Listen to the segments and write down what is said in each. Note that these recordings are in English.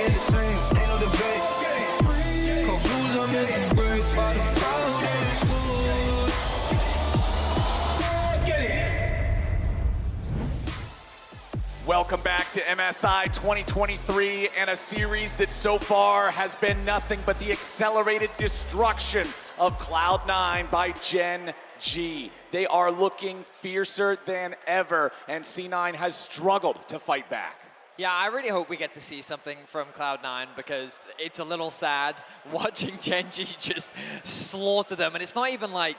ain't the same, ain't no debate. Confused, I'm making break by the crowd and schools. Get it. Welcome back to MSI 2023 and a series that so far has been nothing but the accelerated destruction of Cloud9 by Gen.G. They are looking fiercer than ever, and C9 has struggled to fight back. Yeah, I really hope we get to see something from Cloud9 because it's a little sad watching Gen.G just slaughter them. And it's not even like,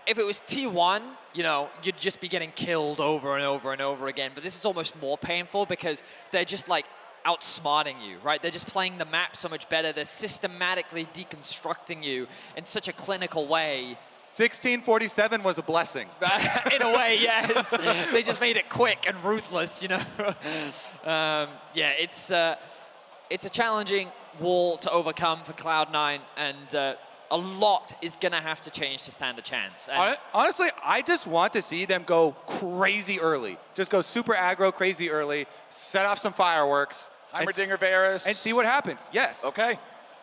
if it was T1, you know, you'd just be getting killed over and over and over again. But this is almost more painful because they're just like outsmarting you, right? They're just playing the map so much better. They're systematically deconstructing you in such a clinical way. 1647 was a blessing. In a way, yes. They just made it quick and ruthless, you know. Yeah, it's a challenging wall to overcome for Cloud9, and a lot is going to have to change to stand a chance. And honestly, I just want to see them go crazy early. Just go super aggro, crazy early, set off some fireworks. Heimerdinger Varus. And see what happens, yes. Okay.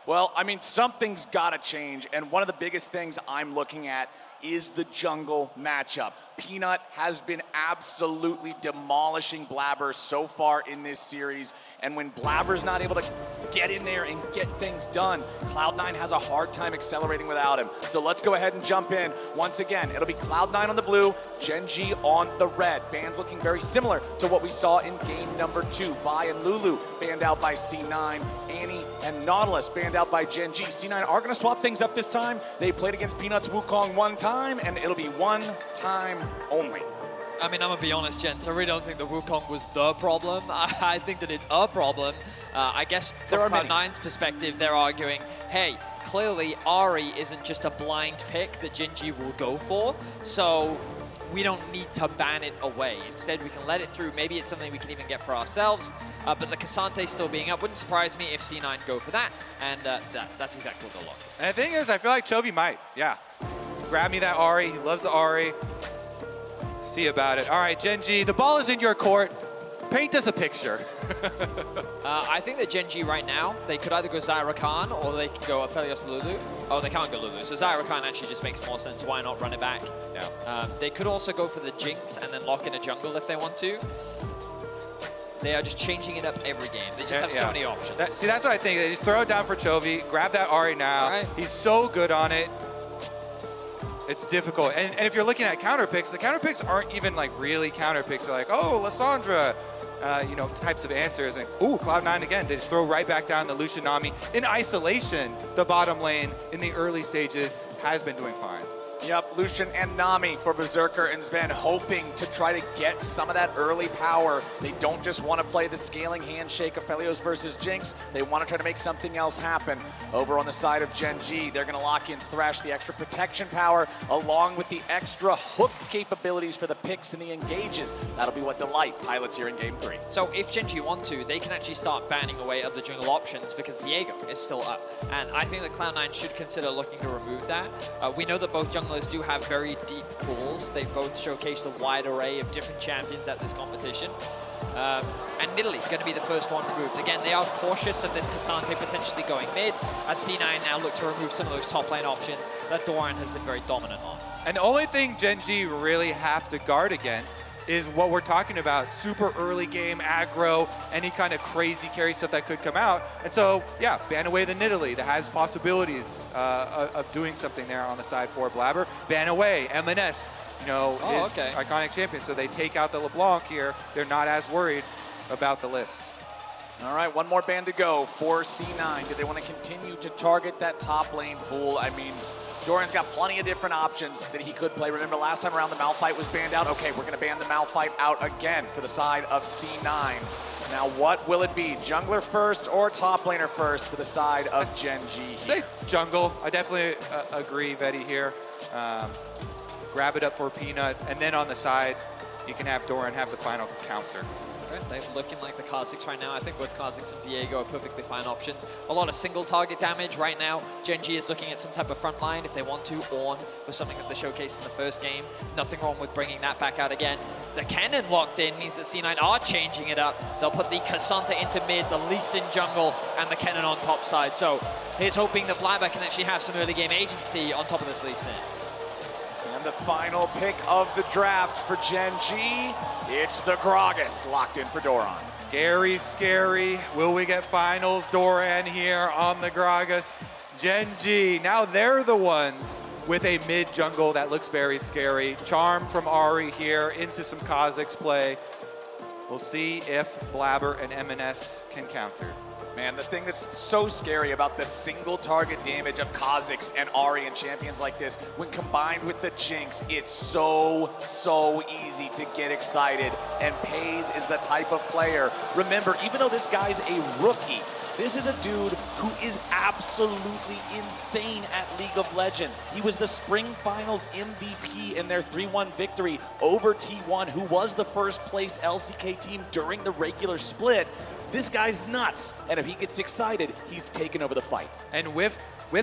Well, I mean, something's got to change, and one of the biggest things I'm looking at is the jungle matchup. Peanut has been absolutely demolishing Blabber so far in this series, and when Blabber's not able to get in there and get things done, Cloud9 has a hard time accelerating without him. So let's go ahead and jump in. Once again, it'll be Cloud9 on the blue, Gen.G on the red. Bans looking very similar to what we saw in game number 2. Vi and Lulu banned out by C9. Annie and Nautilus banned out by Gen.G. C9 are going to swap things up this time. They played against Peanut's Wukong one time, and it'll be one time only. I mean, I'm gonna be honest, gents, I really don't think the Wukong was the problem. I think that it's a problem. I guess from Cloud9's perspective, they're arguing, hey, clearly Ahri isn't just a blind pick that Gen.G will go for, so we don't need to ban it away. Instead, we can let it through. Maybe it's something we can even get for ourselves, but the Cassante still being up wouldn't surprise me if C9 go for that, and that's exactly what they'll look. And the thing is, I feel like Chovy might, yeah. Grab me that Ahri, he loves the Ahri. See about it. All right, Gen.G, the ball is in your court. Paint us a picture. I think that Gen.G right now, they could either go Zyra Khan or they could go Aphelios Lulu. Oh, they can't go Lulu. So Zyra Khan actually just makes more sense. Why not run it back? Yeah. They could also go for the Jinx and then lock in a jungle if they want to. They are just changing it up every game. They just have so many options. See, that's what I think. They just throw it down for Chovy, grab that Ahri now. Right. He's so good on it. It's difficult. And if you're looking at counter picks, the counter picks aren't even like really counter picks. They're like, oh, Lissandra, you know, types of answers. And ooh, Cloud9 again, they just throw right back down the Lucian Nami. In isolation, the bottom lane in the early stages has been doing fine. Yep, Lucian and Nami for Berserker and Sven, hoping to try to get some of that early power. They don't just want to play the scaling handshake of Aphelios versus Jinx. They want to try to make something else happen. Over on the side of Gen.G, they're going to lock in Thresh, the extra protection power, along with the extra hook capabilities for the picks and the engages. That'll be what delight pilots here in Game 3. So if Gen.G want to, they can actually start banning away other jungle options because Viego is still up. And I think that Cloud9 should consider looking to remove that. We know that both junglers do have very deep pools. They both showcased a wide array of different champions at this competition. And Nidalee is going to be the first one removed. Again, they are cautious of this Cassante potentially going mid, as C9 now look to remove some of those top lane options that Doran has been very dominant on. And the only thing Gen.G really have to guard against is what we're talking about, super early game, aggro, any kind of crazy carry stuff that could come out. And so, yeah, ban away the Nidalee that has possibilities of doing something there on the side for Blabber. Ban away MNS, you know, is iconic champion. So they take out the LeBlanc here. They're not as worried about the lists. All right, one more ban to go for C9. Do they want to continue to target that top lane pool? I mean, Doran's got plenty of different options that he could play. Remember last time around the Malphite was banned out? Okay, we're going to ban the Malphite out again for the side of C9. Now what will it be? Jungler first or top laner first for the side of Gen.G here? Say jungle. I definitely agree, Vetty, here. Grab it up for Peanut, and then on the side, you can have Doran have the final counter. They're looking like the Kha'Zix right now. I think both Kha'Zix and Diego are perfectly fine options. A lot of single target damage right now. Gen.G is looking at some type of front line if they want to. Ornn was something that they showcased in the first game. Nothing wrong with bringing that back out again. The cannon locked in means that C9 are changing it up. They'll put the Cassandra into mid, the Lee Sin jungle, and the cannon on top side. So here's hoping that blabber can actually have some early game agency on top of this Lee Sin. And the final pick of the draft for Gen.G, it's the Gragas locked in for Doran. Scary, scary. Will we get finals Doran here on the Gragas? Gen.G, now they're the ones with a mid jungle that looks very scary. Charm from Ahri here into some Kha'Zix play. We'll see if Blabber and MNS can counter. Man, the thing that's so scary about the single target damage of Kha'Zix and Ahri and champions like this, when combined with the Jinx, it's so easy to get excited. And Paze is the type of player. Remember, even though this guy's a rookie, this is a dude who is absolutely insane at League of Legends. He was the Spring Finals MVP in their 3-1 victory over T1, who was the first place LCK team during the regular split. This guy's nuts, and if he gets excited, he's taken over the fight. And with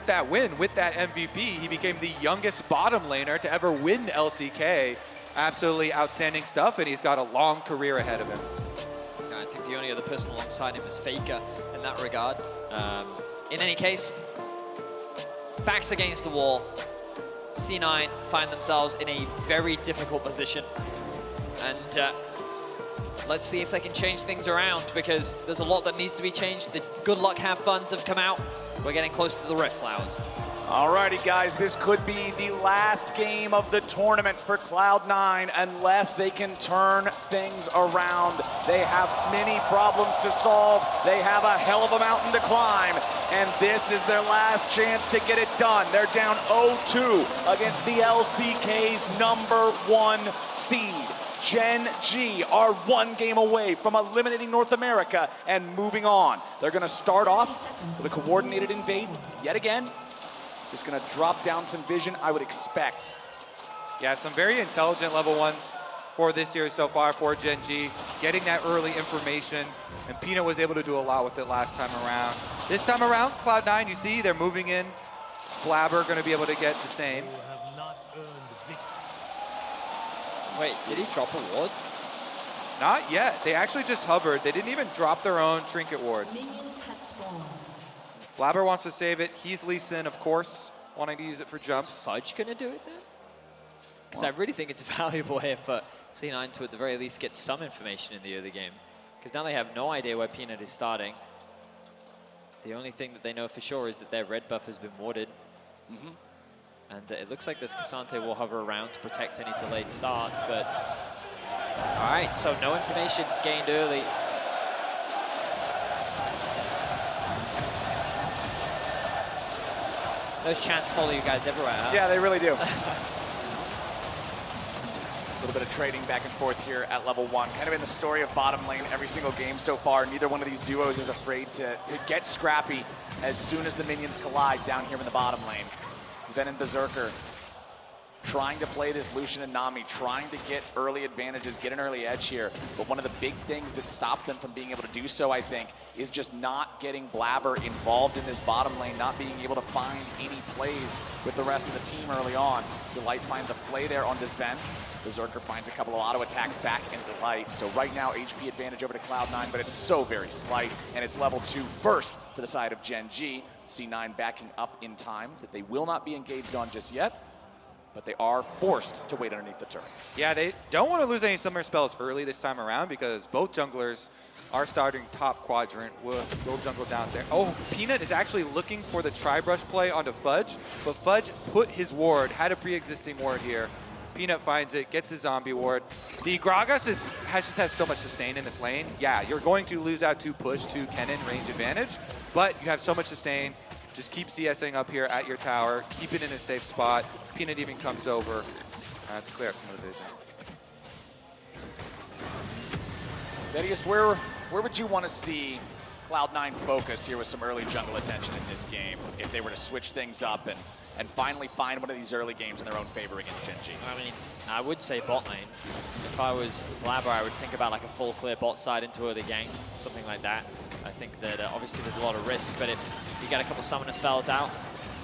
that win, with that MVP, he became the youngest bottom laner to ever win LCK. Absolutely outstanding stuff, and he's got a long career ahead of him. I think the only other person alongside him is FLICKR in that regard. In any case, backs against the wall. C9 find themselves in a very difficult position. And let's see if they can change things around, because there's a lot that needs to be changed. The good luck, have funs have come out. We're getting close to the Rift Flowers. Alrighty, guys, this could be the last game of the tournament for Cloud9 unless they can turn things around. They have many problems to solve. They have a hell of a mountain to climb, and this is their last chance to get it done. They're down 0-2 against the LCK's #1 seed. Gen.G are one game away from eliminating North America and moving on. They're going to start off with a coordinated invade yet again. Just going to drop down some vision, I would expect. Yeah, some very intelligent level ones for this year so far for Gen.G. Getting that early information, and Peanut was able to do a lot with it last time around. This time around, Cloud9, you see, they're moving in. Blabber going to be able to get the same. Wait, did he drop a ward? Not yet. They actually just hovered. They didn't even drop their own trinket ward. Minions have spawned. Blabber wants to save it. He's Lee Sin, of course, wanting to use it for jumps. Is Fudge going to do it then? Because I really think it's valuable here for C9 to at the very least get some information in the early game. Because now they have no idea where Peanut is starting. The only thing that they know for sure is that their red buff has been warded. And it looks like this Cassandra will hover around to protect any delayed starts, but... All right, so no information gained early. Those chants follow you guys everywhere, huh? Yeah, they really do. A little bit of trading back and forth here at level 1. Kind of in the story of bottom lane every single game so far. Neither one of these duos is afraid to get scrappy as soon as the minions collide down here in the bottom lane. Sven and Berserker trying to play this Lucian and Nami, trying to get early advantages, get an early edge here. But one of the big things that stopped them from being able to do so, I think, is just not getting Blabber involved in this bottom lane, not being able to find any plays with the rest of the team early on. Delight finds a play there on Sven. Berserker finds a couple of auto attacks back in Delight. So right now, HP advantage over to Cloud9, but it's so very slight, and it's level 2 first for the side of Gen.G. C9 backing up in time that they will not be engaged on just yet, but they are forced to wait underneath the turret. Yeah, they don't want to lose any summer spells early this time around because both junglers are starting top quadrant with Gold Jungle down there. Oh, Peanut is actually looking for the tri-brush play onto Fudge, but Fudge put his ward, had a pre-existing ward here. Peanut finds it, gets his zombie ward. The Gragas has just had so much sustain in this lane. Yeah, you're going to lose out to push to Kennen range advantage, but you have so much sustain. Just keep CSing up here at your tower, keep it in a safe spot. Peanut even comes over to clear up some of the vision. Thaddeus, where would you want to see Cloud9 focus here with some early jungle attention in this game if they were to switch things up and finally find one of these early games in their own favor against Gen.G. I mean, I would say bot lane. If I was blabber, I would think about like a full clear bot side into early gank, something like that. I think that obviously there's a lot of risk, but if you get a couple summoner spells out,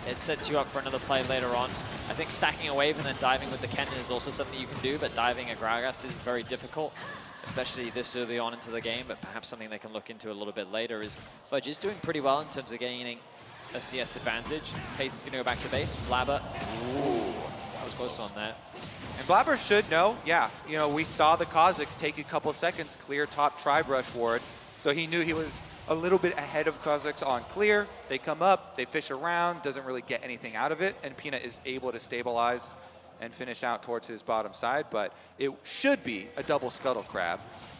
it sets you up for another play later on. I think stacking a wave and then diving with the Kennen is also something you can do, but diving a Gragas is very difficult, especially this early on into the game, but perhaps something they can look into a little bit later is Fudge is doing pretty well in terms of gaining a CS advantage. Pace is going to go back to base. Blabber, ooh, that was close on that. And Blabber should know, yeah, you know, we saw the Kazakhs take a couple seconds clear top tri-brush ward, so he knew he was a little bit ahead of Kazakhs on clear. They come up, they fish around, doesn't really get anything out of it, and Peanut is able to stabilize and finish out towards his bottom side, but it should be a double scuttle crab.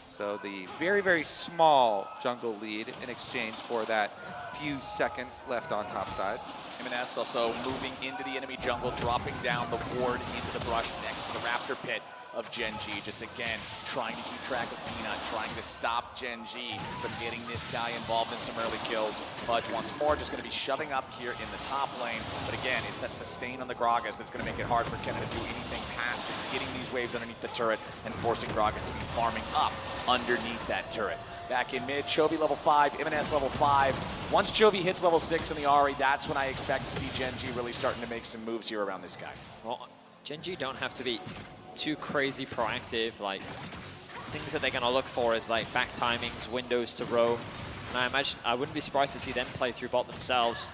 So the very, very small jungle lead in exchange for that few seconds left on top side. MNS also moving into the enemy jungle, dropping down the ward into the brush next to the Raptor pit of Gen.G. Just again, trying to keep track of Peanut, trying to stop Gen.G from getting this guy involved in some early kills. Fudge once more just going to be shoving up here in the top lane. But again, it's that sustain on the Gragas that's going to make it hard for Kennen to do anything past just getting these waves underneath the turret and forcing Gragas to be farming up underneath that turret. Back in mid, Chovy level 5, MNS level 5. Once Chovy hits level 6 in the Ahri, that's when I expect to see Gen.G really starting to make some moves here around this guy. Well, Gen.G don't have to be too crazy proactive. Like, things that they're going to look for is like back timings, windows to roam. And I imagine, I wouldn't be surprised to see them play through bot themselves.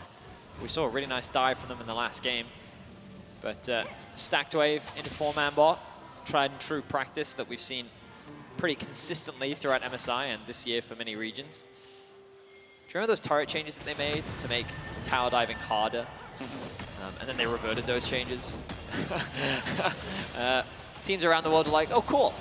We saw a really nice dive from them in the last game. But stacked wave into 4-man bot, tried and true practice that we've seen pretty consistently throughout MSI and this year for many regions. Do you remember those turret changes that they made to make tower diving harder? And then they reverted those changes. Teams around the world are like, oh, cool.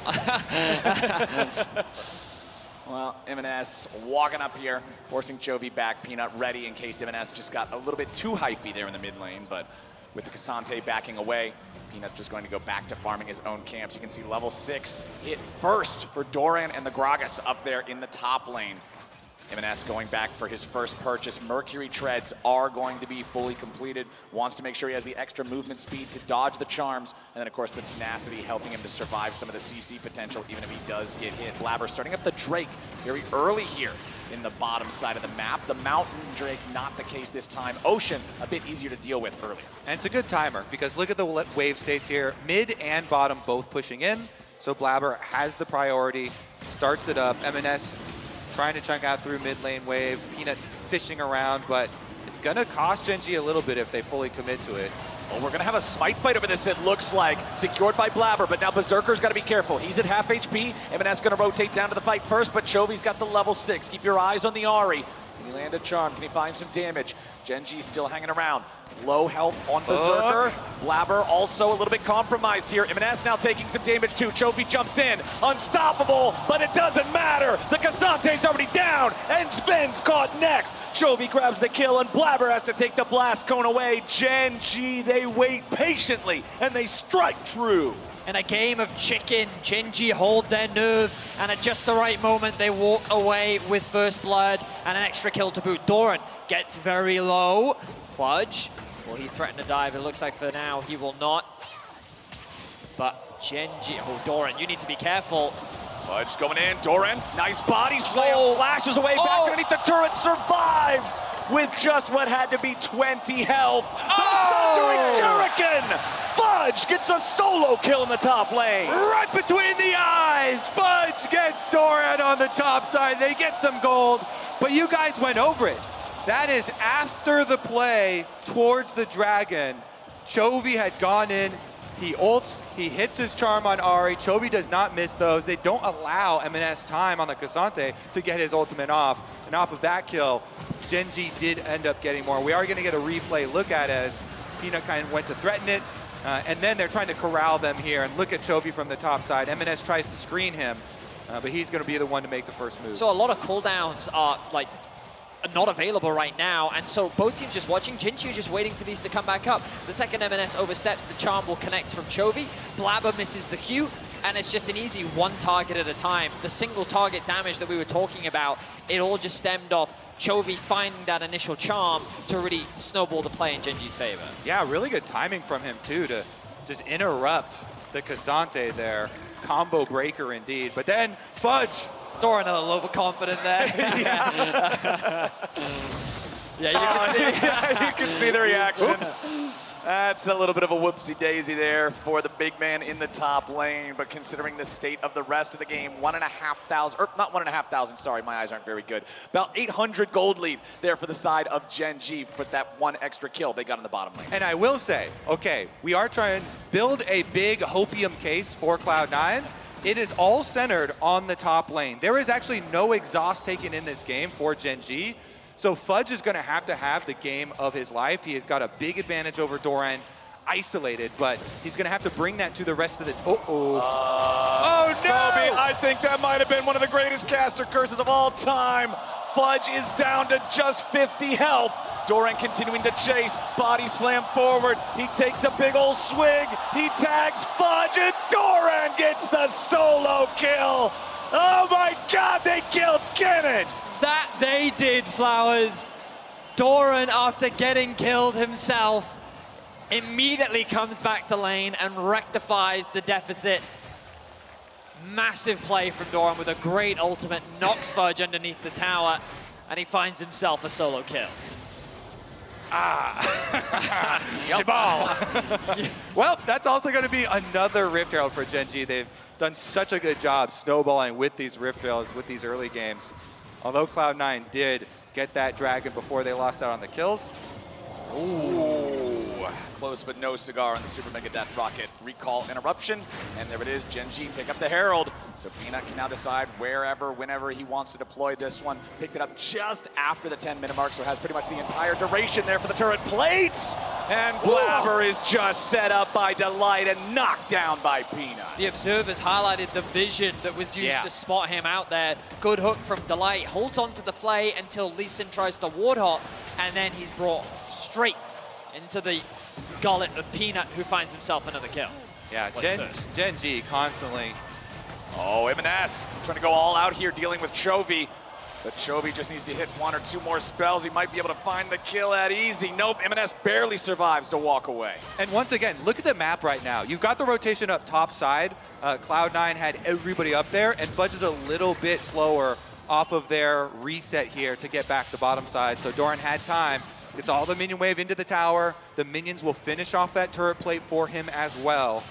Well, MNS walking up here, forcing Chovy back. Peanut ready in case MNS just got a little bit too hyphy there in the mid lane, but with the Cassante backing away, Peanut just going to go back to farming his own camps. You can see level 6 hit first for Doran and the Gragas up there in the top lane. MNS going back for his first purchase. Mercury treads are going to be fully completed. Wants to make sure he has the extra movement speed to dodge the charms. And then, of course, the tenacity helping him to survive some of the CC potential, even if he does get hit. Blabber starting up the Drake very early here in the bottom side of the map. The Mountain Drake, not the case this time. Ocean, a bit easier to deal with early. And it's a good timer because look at the wave states here. Mid and bottom both pushing in. So Blabber has the priority, starts it up. MNS trying to chunk out through mid lane wave. Peanut fishing around, but it's going to cost Gen.G a little bit if they fully commit to it. Well, we're going to have a smite fight over this, it looks like. Secured by Blabber, but now Berserker's got to be careful. He's at half HP. MNS going to rotate down to the fight first, but Chovy's got the level 6. Keep your eyes on the Ahri. Can he land a charm? Can he find some damage? Gen.G still hanging around. Low health on Berserker. Blabber also a little bit compromised here. MNS now taking some damage too. Chovy jumps in. Unstoppable, but it doesn't matter. The Cassante's already down, and Sven's caught next. Chovy grabs the kill, and Blabber has to take the blast cone away. Gen.G, they wait patiently, and they strike true. In a game of chicken, Gen.G hold their nerve, and at just the right moment, they walk away with first blood and an extra kill to boot. Doran gets very low. Fudge, will he threaten to dive? It looks like for now he will not. But Gen.G, oh, Doran, you need to be careful. Fudge going in, Doran, nice body slam, flashes away, back underneath the turret, survives with just what had to be 20 health. The Thundering Shuriken! Fudge gets a solo kill in the top lane. Right between the eyes, Fudge gets Doran on the top side. They get some gold, but you guys went over it. That is after the play towards the dragon. Chovy had gone in, he ults, he hits his charm on Ahri. Chovy does not miss those. They don't allow MNS time on the Cassante to get his ultimate off. And off of that kill, Gen.G did end up getting more. We are going to get a replay look at it as Peanut kind of went to threaten it. And then they're trying to corral them here. And look at Chovy from the top side. MNS tries to screen him, but he's going to be the one to make the first move. So a lot of cooldowns are like not available right now, and so both teams just watching. Gen.G just waiting for these to come back up. The second MNS oversteps, the charm will connect from Chovy. Blabber misses the Q. and it's just an easy one target at a time. The single target damage that we were talking about, it all just stemmed off Chovy finding that initial charm to really snowball the play in Gen.G's favor. Yeah, really good timing from him too to just interrupt the Kazante there. Combo breaker indeed, but then Fudge. Doran a little overconfident there. Yeah, you can see. Yeah, you can see the reaction. That's a little bit of a whoopsie daisy there for the big man in the top lane, but considering the state of the rest of the game, 1,500, or not 1,500, sorry, my eyes aren't very good. About 800 gold lead there for the side of Gen.G for that one extra kill they got in the bottom lane. And I will say, okay, we are trying to build a big hopium case for Cloud9. It is all centered on the top lane. There is actually no exhaust taken in this game for Gen.G. So Fudge is going to have the game of his life. He has got a big advantage over Doran, isolated, but he's going to have to bring that to the rest of the... Oh no! Kobe, I think that might have been one of the greatest caster curses of all time. Fudge is down to just 50 health. Doran continuing to chase, body slam forward. He takes a big old swig. He tags Fudge, and Doran gets the solo kill. Oh my God, they killed Kennen. That they did, Flowers. Doran, after getting killed himself, immediately comes back to lane and rectifies the deficit. Massive play from Doran with a great ultimate, knocks Fudge underneath the tower, and he finds himself a solo kill. Well, that's also going to be another Rift Herald for Gen.G. They've done such a good job snowballing with these Rift Heralds, with these early games. Although Cloud9 did get that dragon before they lost out on the kills. Ooh, close but no cigar on the Super Mega Death Rocket. Recall interruption, and there it is. Gen.G pick up the Herald. So Peanut can now decide wherever, whenever he wants to deploy this one. Picked it up just after the 10-minute mark, so has pretty much the entire duration there for the turret plates. And Blabber is just set up by Delight and knocked down by Peanut. The observers highlighted the vision that was used to spot him out there. Good hook from Delight, holds onto the Flay until Lee Sin tries to ward hop, and then he's brought straight into the gullet of Peanut, who finds himself another kill. Yeah, Gen.G constantly. Oh, M&S trying to go all out here dealing with Chovy. But Chovy just needs to hit one or two more spells. He might be able to find the kill at easy. Nope, M&S barely survives to walk away. And once again, look at the map right now. You've got the rotation up top side. Cloud9 had everybody up there, and Fudge is a little bit slower off of their reset here to get back to bottom side. So Doran had time. It's all the minion wave into the tower. The minions will finish off that turret plate for him as well.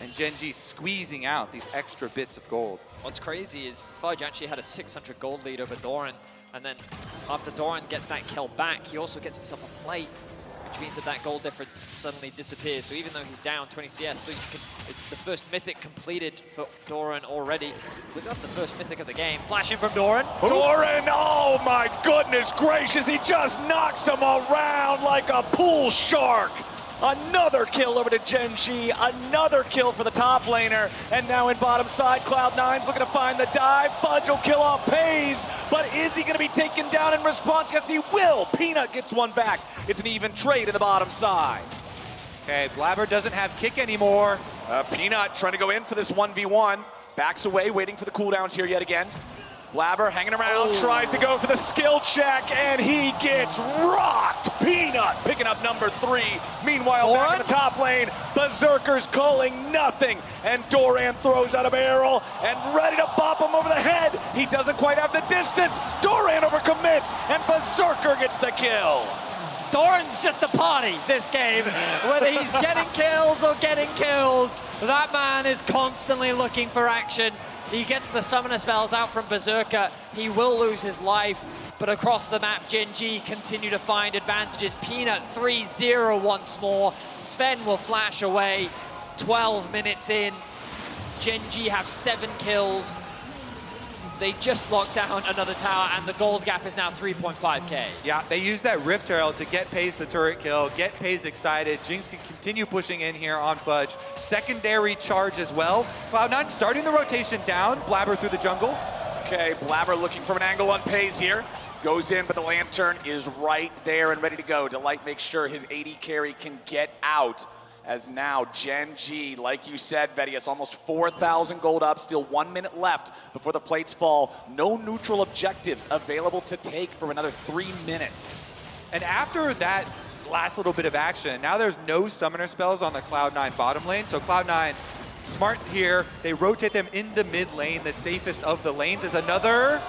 And Gen.G squeezing out these extra bits of gold. What's crazy is Fudge actually had a 600 gold lead over Doran, and then after Doran gets that kill back, he also gets himself a plate, which means that gold difference suddenly disappears. So even though he's down 20 CS, it's the first mythic completed for Doran already. That's the first mythic of the game. Flashing from Doran. Doran, oh my goodness gracious, he just knocks him around like a pool shark. Another kill over to Gen.G, another kill for the top laner, and now in bottom side, Cloud9's looking to find the dive. Fudge will kill off Pays, but is he going to be taken down in response? Yes, he will. Peanut gets one back. It's an even trade in the bottom side. Okay, Blabber doesn't have kick anymore. Peanut trying to go in for this 1v1. Backs away, waiting for the cooldowns here yet again. Blabber hanging around, tries to go for the skill check, and he gets rocked. Peanut picking up number 3. Meanwhile, back in the top lane, Berserker's calling nothing, and Doran throws out a barrel and ready to bop him over the head. He doesn't quite have the distance. Doran overcommits, and Berserker gets the kill. Doran's just a party this game. Whether he's getting kills or getting killed, that man is constantly looking for action. He gets the summoner spells out from Berserker. He will lose his life, but across the map, Gen.G continue to find advantages. Peanut 3-0 once more. Sven will flash away. 12 minutes in. Gen.G have 7 kills. They just locked down another tower, and the gold gap is now 3.5k. Yeah, they use that Rift Herald to get Pays the turret kill, get Pays excited. Jinx can continue pushing in here on Fudge. Secondary charge as well. Cloud9 starting the rotation down. Blabber through the jungle. Okay, Blabber looking for an angle on Pays here. Goes in, but the Lantern is right there and ready to go. Delight makes sure his AD carry can get out. as now Gen.G, like you said, Vedius, almost 4,000 gold up, still 1 minute left before the plates fall. No neutral objectives available to take for another 3 minutes. And after that last little bit of action, now there's no summoner spells on the Cloud9 bottom lane, so Cloud9 smart here. They rotate them in the mid lane. The safest of the lanes is another.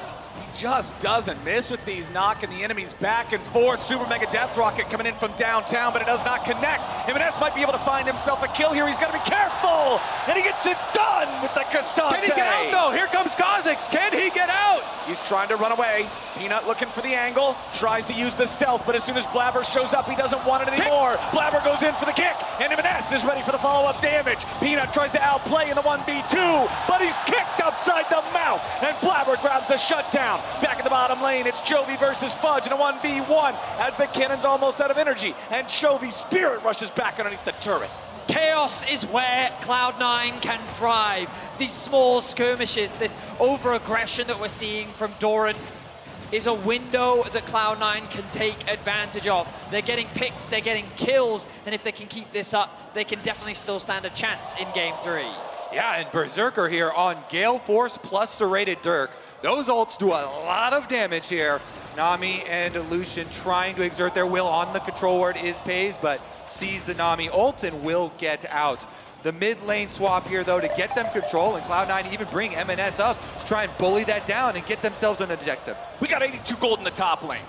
Just doesn't miss with these, knocking the enemies back and forth. Super Mega Death Rocket coming in from downtown, but it does not connect. MNS might be able to find himself a kill here. He's got to be careful, and he gets it done with the Cassante. Can he get out, though? Here comes Kha'Zix. Can he get out? He's trying to run away. Peanut looking for the angle, tries to use the stealth, but as soon as Blabber shows up, he doesn't want it anymore. Blabber goes in for the kick, and MNS is ready for the follow-up damage. Peanut tries to outplay in the 1v2, but he's kicked upside the mouth, and Blabber grabs the shutdown. Back at the bottom lane, it's Chovy versus Fudge in a 1v1 as the cannon's almost out of energy, and Chovy's spirit rushes back underneath the turret. Chaos is where Cloud9 can thrive. These small skirmishes, this over-aggression that we're seeing from Doran is a window that Cloud9 can take advantage of. They're getting picks, they're getting kills, and if they can keep this up, they can definitely still stand a chance in Game 3. Yeah, and Berserker here on Gale Force plus Serrated Dirk. Those ults do a lot of damage here. Nami and Lucian trying to exert their will on the control ward is Pays, but sees the Nami ult and will get out. The mid lane swap here, though, to get them control, and Cloud9 even bring MNS up to try and bully that down and get themselves an objective. We got 82 gold in the top lane.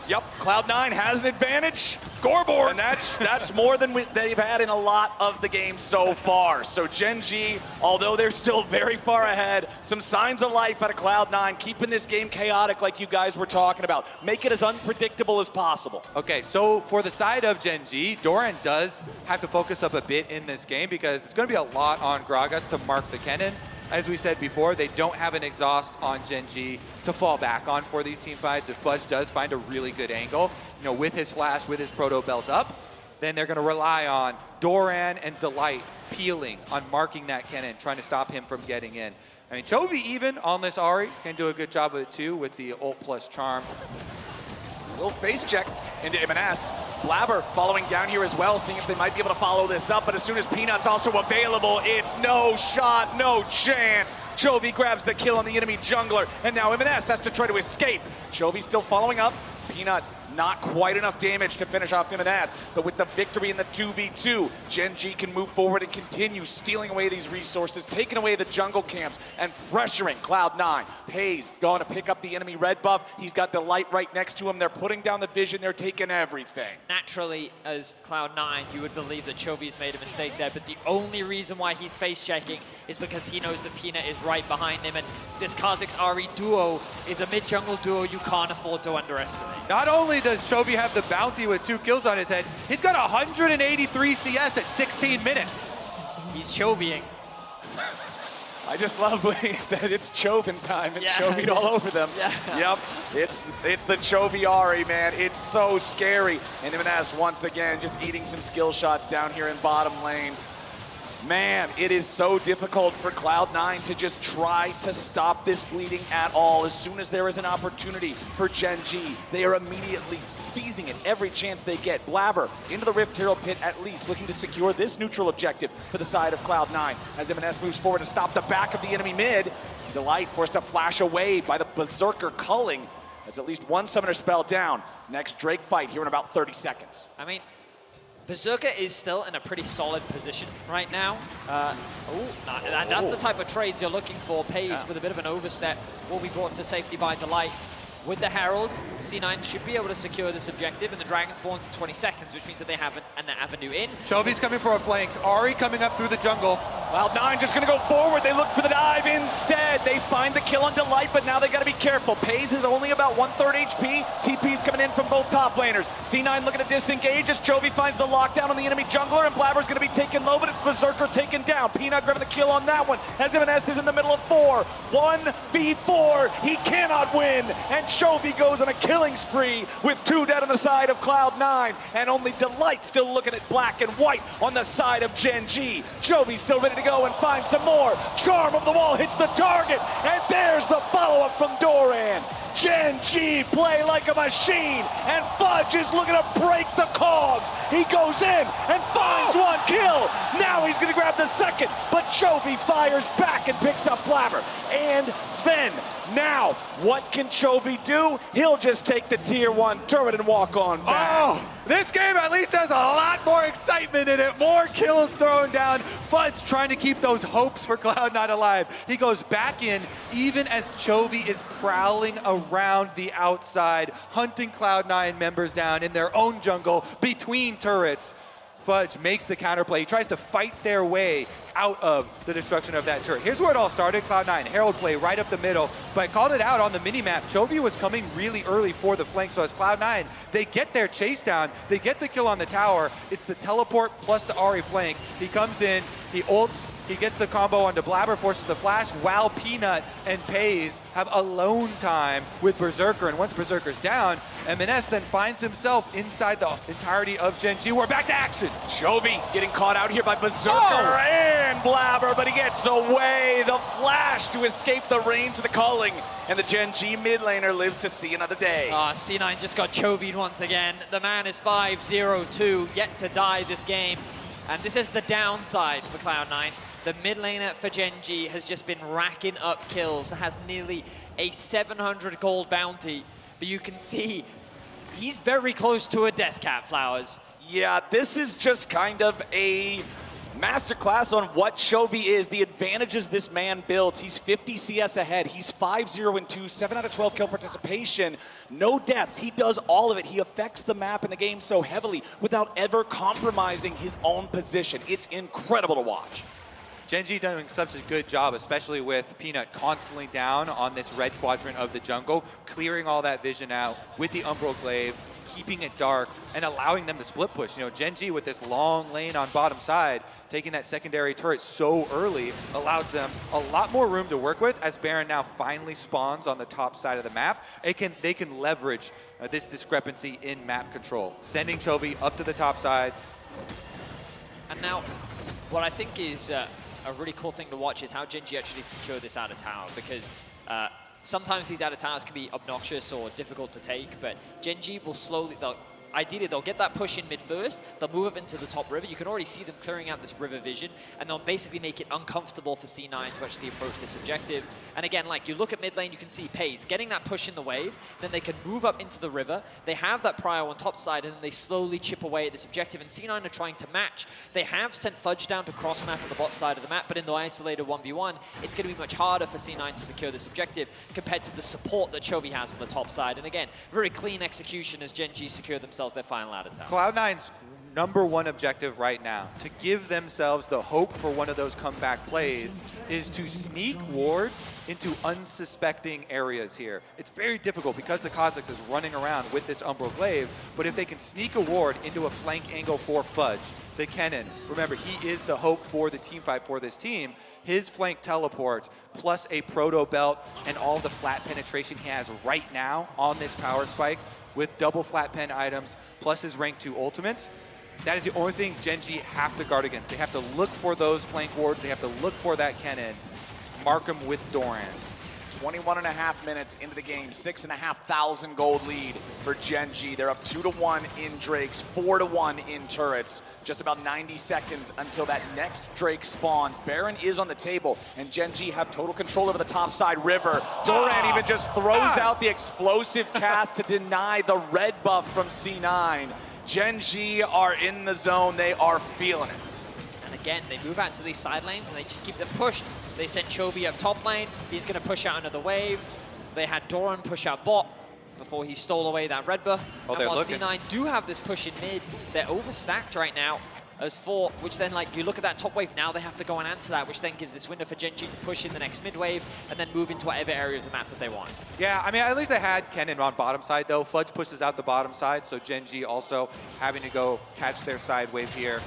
Yep, Cloud9 has an advantage. Scoreboard. And that's more than they've had in a lot of the games so far. So Gen.G, although they're still very far ahead, some signs of life out of Cloud9, keeping this game chaotic like you guys were talking about. Make it as unpredictable as possible. Okay, so for the side of Gen.G, Doran does have to focus up a bit in this game because it's going to be a lot on Gragas to mark the cannon. As we said before, they don't have an exhaust on Gen.G to fall back on for these team fights. If Fudge does find a really good angle, with his flash, with his proto belt up, then they're going to rely on Doran and Delight peeling on marking that cannon, trying to stop him from getting in. I mean, Chovy even on this Ahri can do a good job of it too with the ult plus charm. Little face check into MNS. Blabber following down here as well, seeing if they might be able to follow this up, but as soon as Peanut's also available, it's no shot, no chance. Chovy grabs the kill on the enemy jungler, and now MNS has to try to escape. Chovy still following up. Peanut not quite enough damage to finish off MNS, but with the victory in the 2v2, Gen.G can move forward and continue stealing away these resources, taking away the jungle camps, and pressuring Cloud9. Pays going to pick up the enemy red buff. He's got Delight right next to him. They're putting down the vision. They're taking everything. Naturally, as Cloud9, you would believe that Chovy's made a mistake there, but the only reason why he's face-checking is because he knows that Peanut is right behind him, and this Kha'Zix Ahri duo is a mid-jungle duo you can't afford to underestimate. Not only does Chovy have the bounty with 2 kills on his head, he's got 183 CS at 16 minutes. He's Chovying. I just love when he said it's Chovin time and Yeah. Chovy'd all over them. Yeah. Yep, it's the Chovy Ahri, man. It's so scary. And MNS once again just eating some skill shots down here in bottom lane. Man, it is so difficult for Cloud9 to just try to stop this bleeding at all. As soon as there is an opportunity for Gen.G, they are immediately seizing it every chance they get. Blabber into the Rift Herald pit at least, looking to secure this neutral objective for the side of Cloud9. As MNS moves forward to stop the back of the enemy mid, Delight forced to flash away by the Berserker culling. That's at least one summoner spell down. Next Drake fight here in about 30 seconds. I mean, Berserker is still in a pretty solid position right now. That's the type of trades you're looking for. Pays with a bit of an overstep will be brought to safety by Delight. With the Herald, C9 should be able to secure this objective, and the Dragon spawns in 20 seconds, which means that they have an avenue in. Chovy's coming for a flank. Ahri coming up through the jungle. Cloud9 just going to go forward. They look for the dive instead. They find the kill on Delight, but now they got to be careful. Pays is only about 1/3 HP. TP's coming in from both top laners. C9 looking to disengage as Chovy finds the lockdown on the enemy jungler, and Blabber's going to be taken low, but it's Berserker taken down. Peanut grabbing the kill on that one as MNS is in the middle of 4. 1v4. He cannot win, and Chovy goes on a killing spree with 2 dead on the side of Cloud9, and only Delight still looking at black and white on the side of Gen.G. Chovy still ready to go and find some more. Charm of the wall hits the target, and there's the follow-up from Doran. Gen.G play like a machine, and Fudge is looking to break the cogs. He goes in and finds one kill. Now he's gonna grab the second, but Chovy fires back and picks up Blabber and Sven. Now, what can Chovy do? He'll just take the tier 1 turret and walk on back. Oh, this game at least has a lot more excitement in it. More kills thrown down. Fudge trying to keep those hopes for Cloud9 alive. He goes back in even as Chovy is prowling around the outside, hunting Cloud9 members down in their own jungle between turrets. Fudge makes the counterplay. He tries to fight their way out of the destruction of that turret. Here's where it all started. Cloud9, Herald play right up the middle, but I called it out on the minimap. Chovy was coming really early for the flank, so as Cloud9, they get their chase down, they get the kill on the tower. It's the teleport plus the Ahri flank. He comes in, he ults, he gets the combo onto Blabber, forces the flash, while Peanut and Pays have alone time with Berserker, and once Berserker's down, MNS then finds himself inside the entirety of Gen.G. We're back to action. Chovy getting caught out here by Berserker and Blabber, but he gets away. The flash to escape the range of the culling, and the Gen.G mid laner lives to see another day. C9 just got Chovied once again. The man is 5-0-2, yet to die this game. And this is the downside for Cloud9. The mid laner for Gen.G has just been racking up kills, has nearly a 700 gold bounty, but you can see he's very close to a death cap, Flowers. Yeah, this is just kind of a masterclass on what Chovy is, the advantages this man builds. He's 50 CS ahead. He's 5-0-2, 7 out of 12 kill participation, no deaths. He does all of it. He affects the map and the game so heavily without ever compromising his own position. It's incredible to watch. Gen.G doing such a good job, especially with Peanut constantly down on this red quadrant of the jungle, clearing all that vision out with the Umbral Glaive, keeping it dark, and allowing them to split push. You know, Gen.G with this long lane on bottom side, taking that secondary turret so early, allows them a lot more room to work with as Baron now finally spawns on the top side of the map. They can leverage this discrepancy in map control, sending Chovy up to the top side. And now, what I think is a really cool thing to watch is how Gen.G actually secure this out of tower, because sometimes these out of towers can be obnoxious or difficult to take, but Gen.G will slowly, ideally they'll get that push in mid first, they'll move up into the top river. You can already see them clearing out this river vision, and they'll basically make it uncomfortable for C9 to actually approach this objective. And again, like you look at mid lane, you can see Pays getting that push in the wave, then they can move up into the river, they have that prio on top side, and then they slowly chip away at this objective, and C9 are trying to match. They have sent Fudge down to cross map on the bot side of the map, but in the isolated 1v1, it's going to be much harder for C9 to secure this objective compared to the support that Chovy has on the top side. And again, very clean execution as Gen.G secure themselves their final out of town. Cloud9's #1 objective right now, to give themselves the hope for one of those comeback plays, is to sneak wards into unsuspecting areas here. It's very difficult because the Kha'Zix is running around with this Umbral Glaive, but if they can sneak a ward into a flank angle for Fudge, the Kennen, remember, he is the hope for the team fight for this team. His flank teleport, plus a proto belt, and all the flat penetration he has right now on this power spike, with double flat pen items, plus his rank 2 ultimates, that is the only thing Gen.G have to guard against. They have to look for those flank wards, they have to look for that Kennen, mark him with Doran. 21.5 minutes into the game, 6,500 gold lead for Gen.G. They're up 2-1 in Drakes, 4-1 in turrets. Just about 90 seconds until that next Drake spawns. Baron is on the table, and Gen.G have total control over the top side river. Doran even just throws out the explosive cast to deny the red buff from C9. Gen.G are in the zone, they are feeling it. And again, they move out to these side lanes and they just keep them pushed. They sent Chovy up top lane. He's going to push out another wave. They had Doran push out bot before he stole away that red buff. And while C9 do have this push in mid, they're overstacked right now as 4, which then, like, you look at that top wave, now they have to go and answer that, which then gives this window for Gen.G to push in the next mid wave and then move into whatever area of the map that they want. Yeah, I mean, at least they had Kennen on bottom side, though. Fudge pushes out the bottom side, so Gen.G also having to go catch their side wave here.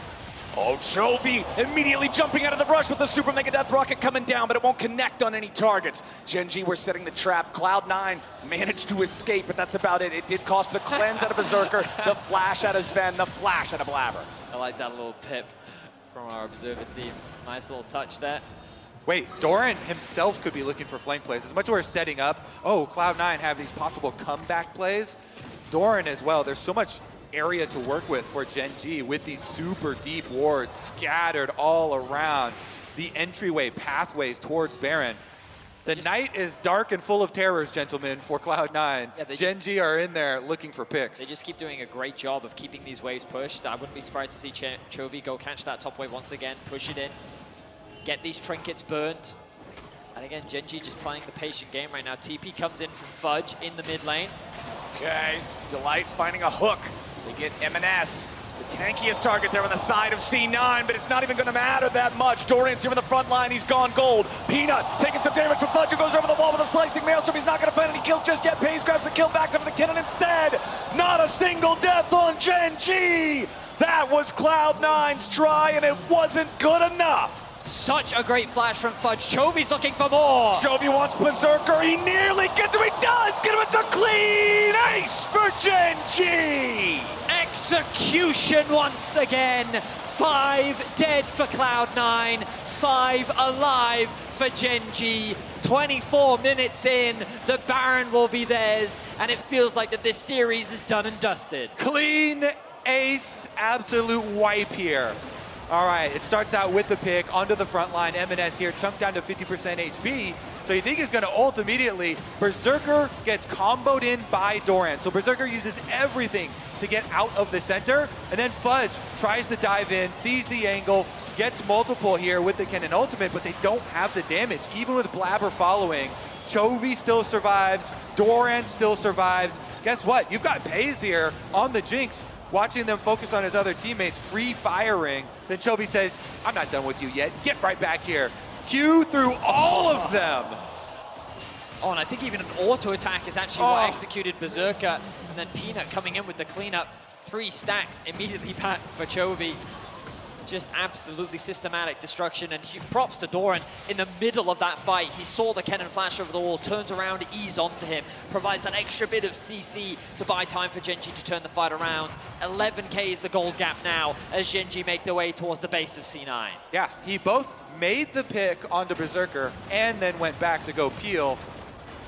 Oh, Chovy immediately jumping out of the brush with the Super Mega Death Rocket coming down, but it won't connect on any targets. Gen.G were setting the trap. Cloud9 managed to escape, but that's about it. It did cost the cleanse out of Berserker, the flash out of Sven, the flash out of Blabber. I like that little pip from our observer team. Nice little touch there. Wait, Doran himself could be looking for flank plays. As much as we're setting up, oh, Cloud9 have these possible comeback plays. Doran as well. There's so much area to work with for Gen.G with these super deep wards scattered all around the entryway pathways towards Baron. The night is dark and full of terrors, gentlemen, for Cloud9. Yeah, Gen.G are in there looking for picks. They just keep doing a great job of keeping these waves pushed. I wouldn't be surprised to see Chovy go catch that top wave once again, push it in, get these trinkets burnt. And again, Gen.G just playing the patient game right now. TP comes in from Fudge in the mid lane. Okay, Delight finding a hook. They get MNS, the tankiest target there on the side of C9, but it's not even going to matter that much. Dorian's here in the front line, he's gone gold. Peanut taking some damage from Fudge, who goes over the wall with a slicing maelstrom. He's not going to find any kills just yet. Pays grabs the kill back over the cannon instead. Not a single death on Gen.G. That was Cloud9's try, and it wasn't good enough. Such a great flash from Fudge. Chovy's looking for more. Chovy wants Berserker. He nearly gets him. He does get him. It's a clean ace for Gen.G. Execution once again. 5 dead for Cloud9. 5 alive for Gen.G. 24 minutes in, the Baron will be theirs, and it feels like that this series is done and dusted. Clean ace, absolute wipe here. All right, it starts out with the pick onto the front line. MNS here, chunked down to 50% HP. So you think he's going to ult immediately. Berserker gets comboed in by Doran. So Berserker uses everything to get out of the center. And then Fudge tries to dive in, sees the angle, gets multiple here with the Cannon ultimate, but they don't have the damage. Even with Blabber following, Chovy still survives, Doran still survives. Guess what? You've got Pays here on the Jinx, watching them focus on his other teammates, free firing. Then Chovy says, I'm not done with you yet. Get right back here. Q through all of them. Oh, and I think even an auto attack is actually what executed Berserker. And then Peanut coming in with the cleanup. 3 stacks immediately back for Chovy. Just absolutely systematic destruction, and props to Doran in the middle of that fight. He saw the cannon flash over the wall, turns around, ease onto him, provides that extra bit of CC to buy time for Gen.G to turn the fight around. 11k is the gold gap now as Gen.G make their way towards the base of C9. Yeah, he both made the pick onto Berserker and then went back to go peel.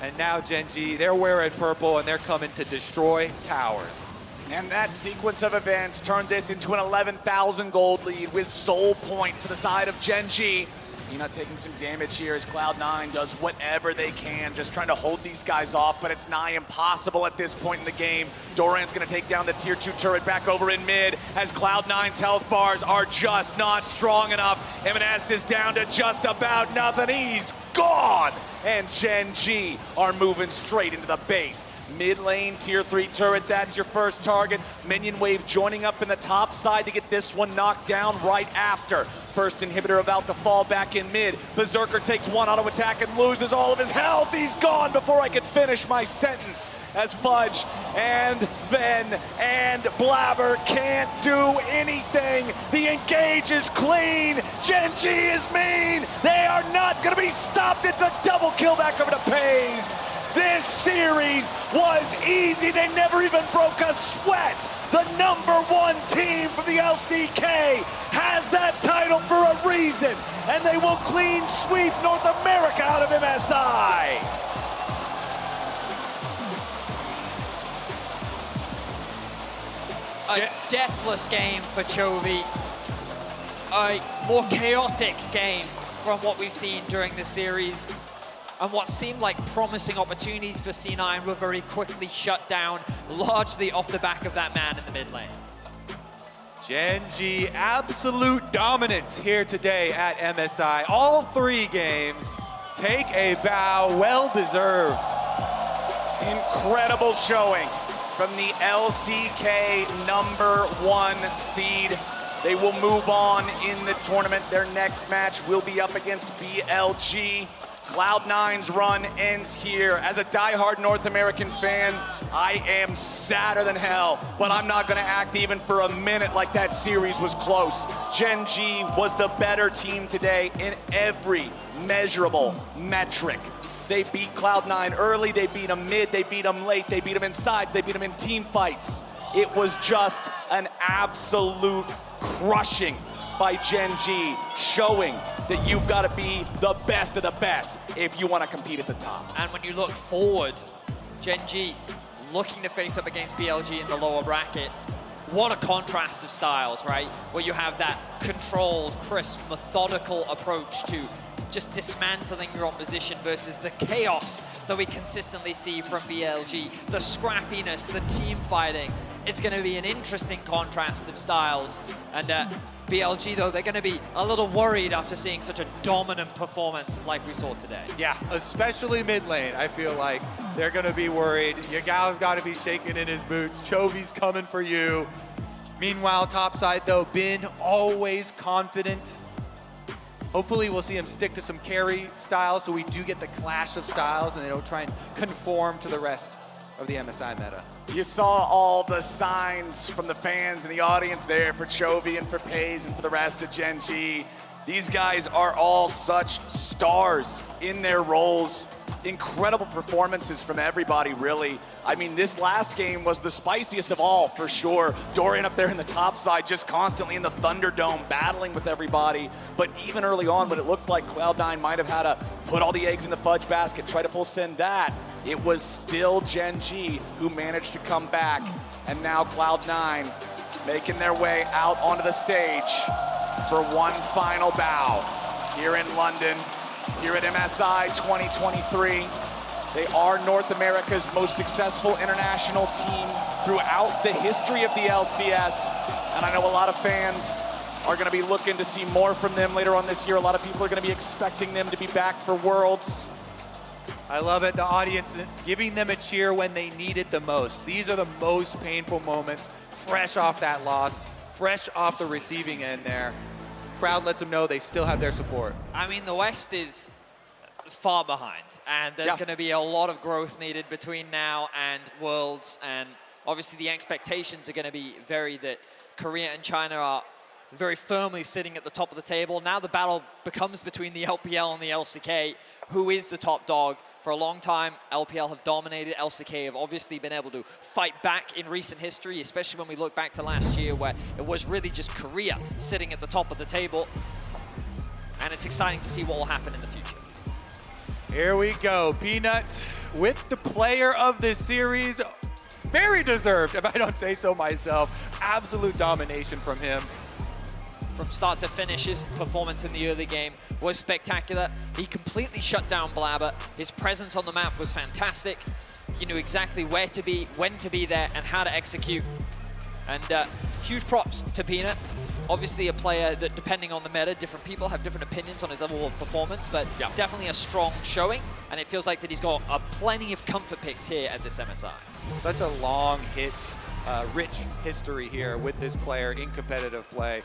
And now Gen.G, they're wearing purple and they're coming to destroy towers. And that sequence of events turned this into an 11,000 gold lead with Soul Point for the side of Gen.G. Peanut taking some damage here as Cloud9 does whatever they can, just trying to hold these guys off, but it's nigh impossible at this point in the game. Doran's going to take down the tier 2 turret back over in mid as Cloud9's health bars are just not strong enough. MNS is down to just about nothing. He's gone! And Gen.G are moving straight into the base. Mid lane, tier 3 turret, that's your first target. Minion wave joining up in the top side to get this one knocked down right after. First inhibitor about to fall back in mid. Berserker takes one auto attack and loses all of his health. He's gone before I could finish my sentence. As Fudge and Sven and Blabber can't do anything. The engage is clean. Gen.G is mean. They are not going to be stopped. It's a double kill back over to Pays. This series was easy. They never even broke a sweat. The #1 team from the LCK has that title for a reason, and they will clean sweep North America out of MSI. A deathless game for Chovy. A more chaotic game from what we've seen during the series. And what seemed like promising opportunities for C9 were very quickly shut down, largely off the back of that man in the mid lane. Gen.G, absolute dominance here today at MSI. All 3 games, take a bow, well deserved. Incredible showing from the LCK #1 seed. They will move on in the tournament. Their next match will be up against BLG. Cloud9's run ends here. As a diehard North American fan, I am sadder than hell, but I'm not gonna act even for a minute like that series was close. Gen.G was the better team today in every measurable metric. They beat Cloud9 early, they beat them mid, they beat them late, they beat them in sides, they beat them in team fights. It was just an absolute crushing by Gen.G, showing that you've got to be the best of the best if you want to compete at the top. And when you look forward, Gen.G looking to face up against BLG in the lower bracket, what a contrast of styles, right? Where you have that controlled, crisp, methodical approach to just dismantling your opposition versus the chaos that we consistently see from BLG, the scrappiness, the team fighting. It's going to be an interesting contrast of styles. And BLG, though, they're going to be a little worried after seeing such a dominant performance like we saw today. Yeah, especially mid lane. I feel like they're going to be worried. Yagal's got to be shaking in his boots. Chovy's coming for you. Meanwhile, topside, though, Bin always confident. Hopefully we'll see him stick to some carry styles so we do get the clash of styles and they don't try and conform to the rest of the MSI meta. You saw all the signs from the fans and the audience there for Chovy and for Pays and for the rest of Gen.G. These guys are all such stars in their roles. Incredible performances from everybody, really. I mean, this last game was the spiciest of all, for sure. Dorian up there in the top side, just constantly in the Thunderdome, battling with everybody. But even early on, when it looked like Cloud9 might have had to put all the eggs in the fudge basket, try to full send that, it was still Gen.G who managed to come back. And now Cloud9 making their way out onto the stage for one final bow here in London. Here at MSI 2023, they are North America's most successful international team throughout the history of the LCS. And I know a lot of fans are going to be looking to see more from them later on this year. A lot of people are going to be expecting them to be back for Worlds. I love it, the audience giving them a cheer when they need it the most. These are the most painful moments, fresh off that loss, fresh off the receiving end there. Crowd lets them know they still have their support. I mean, the West is far behind, and there's going to be a lot of growth needed between now and Worlds, and obviously the expectations are going to be that Korea and China are very firmly sitting at the top of the table. Now the battle becomes between the LPL and the LCK. Who is the top dog? For a long time, LPL have dominated. LCK have obviously been able to fight back in recent history, especially when we look back to last year where it was really just Korea sitting at the top of the table. And it's exciting to see what will happen in the future. Here we go, Peanut with the player of this series. Very deserved, if I don't say so myself. Absolute domination from him. From start to finish, his performance in the early game was spectacular. He completely shut down Blabber. His presence on the map was fantastic. He knew exactly where to be, when to be there, and how to execute. And huge props to Peanut. Obviously a player that, depending on the meta, different people have different opinions on his level of performance, but definitely a strong showing. And it feels like that he's got plenty of comfort picks here at this MSI. Such a long rich history here with this player in competitive play.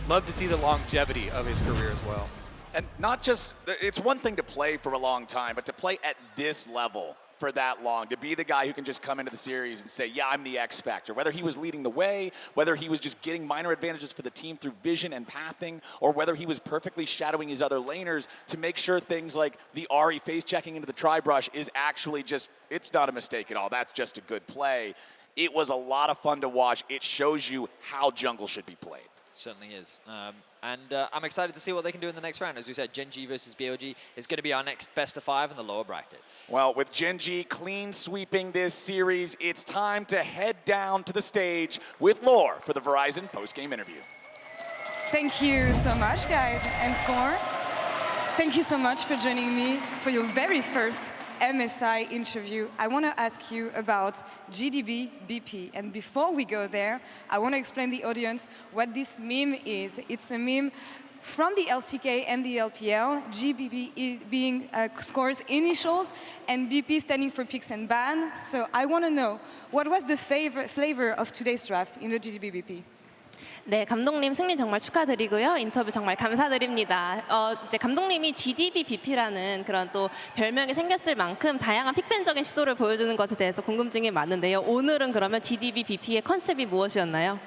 Love to see the longevity of his career as well. And not just, it's one thing to play for a long time, but to play at this level for that long, to be the guy who can just come into the series and say, yeah, I'm the X factor. Whether he was leading the way, whether he was just getting minor advantages for the team through vision and pathing, or whether he was perfectly shadowing his other laners to make sure things like the Ahri face checking into the tri-brush is actually just, it's not a mistake at all. That's just a good play. It was a lot of fun to watch. It shows you how jungle should be played. Certainly is. I'm excited to see what they can do in the next round. As we said, Gen.G versus BLG is going to be our next best of 5 in the lower bracket. Well, with Gen.G clean sweeping this series, it's time to head down to the stage with Lore for the Verizon post-game interview. Thank you so much, guys, and Score. Thank you so much for joining me for your very first MSI interview. I want to ask you about GDB BP. And before we go there, I want to explain to the audience what this meme is. It's a meme from the LCK and the LPL, GBP being Score's initials, and BP standing for picks and ban. So I want to know, what was the flavor of today's draft in the GDB BP? 네, 감독님 승리 정말 축하드리고요. 인터뷰 정말 감사드립니다. 이제 감독님이 GDB BP라는 그런 또 별명이 생겼을 만큼 다양한 픽밴적인 시도를 보여주는 것에 대해서 궁금증이 많은데요. 오늘은 그러면 GDB BP의 컨셉이 무엇이었나요?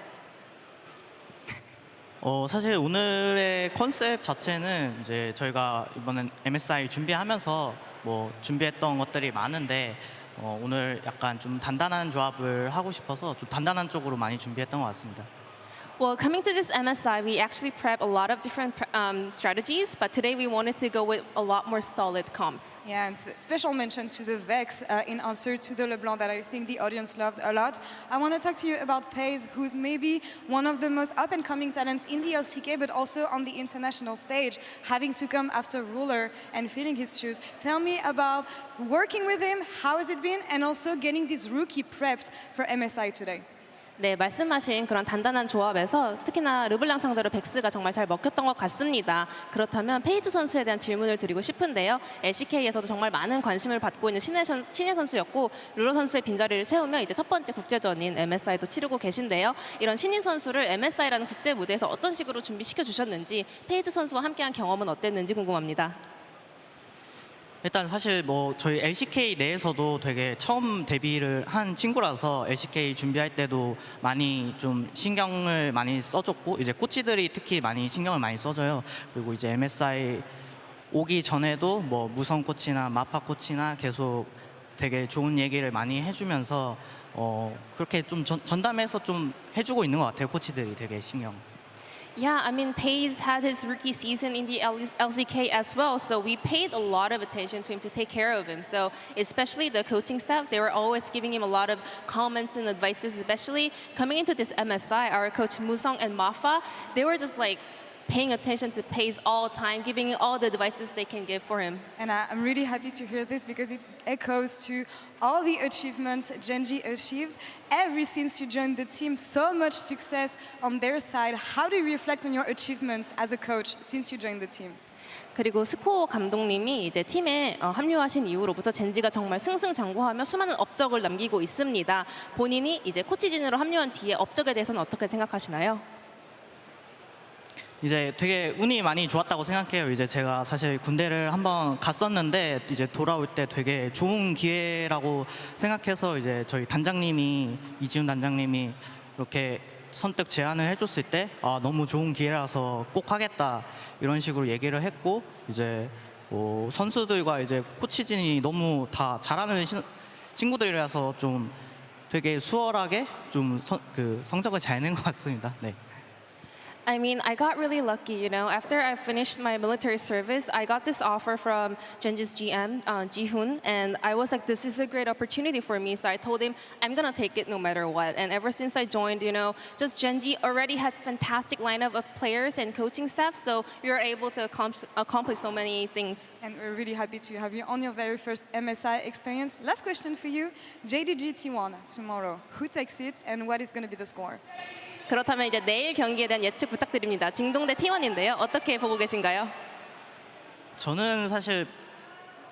사실 오늘의 컨셉 자체는 이제 저희가 이번엔 MSI 준비하면서 뭐 준비했던 것들이 많은데 오늘 약간 좀 단단한 조합을 하고 싶어서 좀 단단한 쪽으로 많이 준비했던 것 같습니다. Well, coming to this MSI, we actually prep a lot of different strategies, but today we wanted to go with a lot more solid comps. Yeah, and special mention to the Vex in answer to the LeBlanc that I think the audience loved a lot. I want to talk to you about Paze, who's maybe one of the most up-and-coming talents in the LCK, but also on the international stage, having to come after Ruler and filling his shoes. Tell me about working with him, how has it been, and also getting this rookie prepped for MSI today. 네, 말씀하신 그런 단단한 조합에서 특히나 르블랑 상대로 백스가 정말 잘 먹혔던 것 같습니다. 그렇다면 페이즈 선수에 대한 질문을 드리고 싶은데요. LCK에서도 정말 많은 관심을 받고 있는 신예 선수였고 룰러 선수의 빈자리를 채우며 이제 첫 번째 국제전인 MSI도 치르고 계신데요. 이런 신인 선수를 MSI라는 국제 무대에서 어떤 식으로 준비시켜 주셨는지 페이즈 선수와 함께한 경험은 어땠는지 궁금합니다. 일단 사실 뭐 저희 LCK 내에서도 되게 처음 데뷔를 한 친구라서 LCK 준비할 때도 많이 좀 신경을 많이 써줬고 이제 코치들이 특히 많이 신경을 많이 써줘요. 그리고 이제 MSI 오기 전에도 뭐 무성 코치나 마파 코치나 계속 되게 좋은 얘기를 많이 해주면서 그렇게 좀 전담해서 좀 해주고 있는 것 같아요. 코치들이 되게 신경. Yeah, I mean, Paze had his rookie season in the LCK as well, so we paid a lot of attention to him to take care of him. So especially the coaching staff, they were always giving him a lot of comments and advices, especially coming into this MSI, our coach Musong and Mafa, they were just like paying attention to Paze all the time, giving all the advices they can give for him. And I'm really happy to hear this because it echoes to all the achievements Gen.G achieved ever since you joined the team. So much success on their side. How do you reflect on your achievements as a coach since you joined the team? 그리고 스코어 감독님이 이제 팀에 합류하신 이후로부터 젠지가 정말 승승장구하며 수많은 업적을 남기고 있습니다. 본인이 이제 코치진으로 합류한 뒤에 업적에 대해서는 어떻게 생각하시나요? 이제 되게 운이 많이 좋았다고 생각해요. 이제 제가 사실 군대를 한번 갔었는데 이제 돌아올 때 되게 좋은 기회라고 생각해서 이제 저희 단장님이 이지훈 단장님이 이렇게 선뜻 제안을 해줬을 때 너무 좋은 기회라서 꼭 하겠다 이런 식으로 얘기를 했고 이제 선수들과 이제 코치진이 너무 다 잘하는 친구들이라서 좀 되게 수월하게 좀 성적을 잘 낸 것 같습니다. 네. I mean, I got really lucky, you know. After I finished my military service, I got this offer from Gen.G's GM, Ji-hoon, and I was like, this is a great opportunity for me. So I told him, I'm gonna take it no matter what. And ever since I joined, you know, just Gen.G already had fantastic lineup of players and coaching staff, so we were able to accomplish so many things. And we're really happy to have you on your very first MSI experience. Last question for you, JDG T1 tomorrow. Who takes it and what is gonna be the score? 그렇다면 이제 내일 경기에 대한 예측 부탁드립니다. 징동대 T1인데요. 어떻게 보고 계신가요? 저는 사실